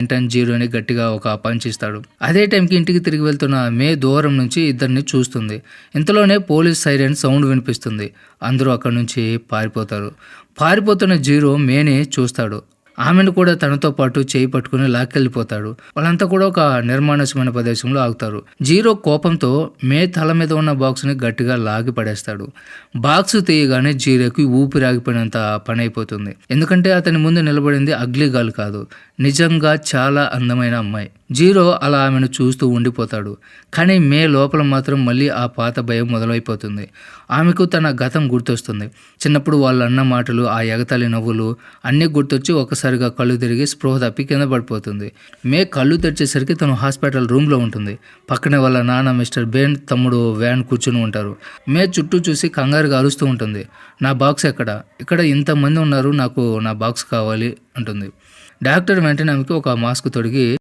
వెంటనే జీరోని గట్టిగా ఒక పంచ్ ఇస్తాడు. అదే టైంకి ఇంటికి తిరిగి వెళ్తున్న మే దూరం నుంచి ఇద్దరిని చూస్తుంది. ఇంతలోనే పోలీస్ సైరన్ సౌండ్ వినిపిస్తుంది. అందరూ అక్కడి నుంచి పారిపోతారు. పారిపోతున్న జీరో మేని చూస్తాడు. ఆమెను కూడా తనతో పాటు చేయి పట్టుకుని లాక్కెళ్ళిపోతాడు. వాళ్ళంతా కూడా ఒక నిర్మానుష్యమైన ప్రదేశంలో ఆగుతారు. జీరో కోపంతో మే తల మీద ఉన్న బాక్స్ని గట్టిగా లాగి పడేస్తాడు. బాక్స్ తీయగానే జీరోకి ఊపిరి ఆగిపోయినంత పని అయిపోతుంది. ఎందుకంటే అతని ముందు నిలబడింది అగ్లీ గర్ల్ కాదు, నిజంగా చాలా అందమైన అమ్మాయి. జీరో అలా ఆమెను చూస్తూ ఉండిపోతాడు. కానీ మే లోపల మాత్రం మళ్ళీ ఆ పాత భయం మొదలైపోతుంది. ఆమెకు తన గతం గుర్తొస్తుంది. చిన్నప్పుడు వాళ్ళు అన్న మాటలు, ఆ ఎగతాళి నవ్వులు అన్నీ గుర్తొచ్చి ఒకసారిగా కళ్ళు తిరిగి స్పృహ తప్పి కింద పడిపోతుంది. మే కళ్ళు తెరిచేసరికి తను హాస్పిటల్ రూమ్లో ఉంటుంది. పక్కనే వాళ్ళ నాన్న మిస్టర్ బేన్, తమ్ముడు వ్యాన్ కూర్చుని ఉంటారు. మే చుట్టూ చూసి కంగారుగా అరుస్తూ ఉంటుంది. నా బాక్స్ ఎక్కడ? ఇక్కడ ఇంతమంది ఉన్నారు, నాకు నా బాక్స్ కావాలి అంటుంది. డాక్టర్ వెంటనే ఆమెకి ఒక మాస్క్ తొడిగి